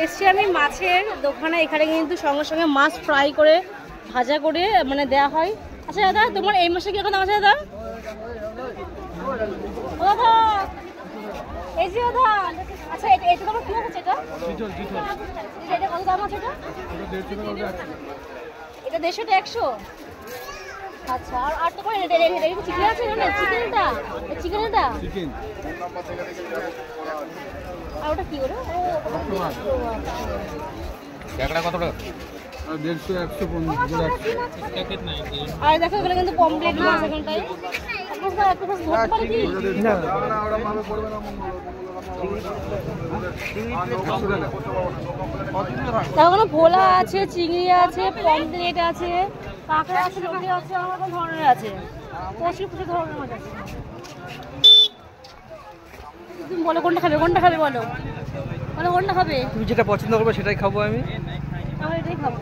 এসছি আমি মাছের দোকানে। এখানে কিন্তু সঙ্গে সঙ্গে মাছ ফ্রাই করে ভাজা করে মানে দেওয়া হয়। আচ্ছা দাদা, তোমার এই মাসে কিরকম দাম আছে দাদা? ও দাদা, এই যে দাদা, আচ্ছা এটা তোমার কি আছে? এটা কত দাম আছে? এটা 150 টা 100? আচ্ছা, আর তো এটা চিকেন আছে না? চিকেনটা আর ওটা কি ওটা? কত টাকা? 150 150 আর দেখো এখানে কিন্তু পমপ্লেট মাছ এখানটায়। তারপরে ভোলা আছে, চিংড়ি আছে, পমপ্লেট আছে, কাঁকড়া আছে, লোটে আছে, আমার কোন ধরনের আছে, প্রচুর ধরনের মাছ আছে। তুমি বলো কোনটা খাবে? বলো কোনটা খাবে? তুমি যেটা পছন্দ করবে সেটাই খাবো আমি। এটাই খাবো।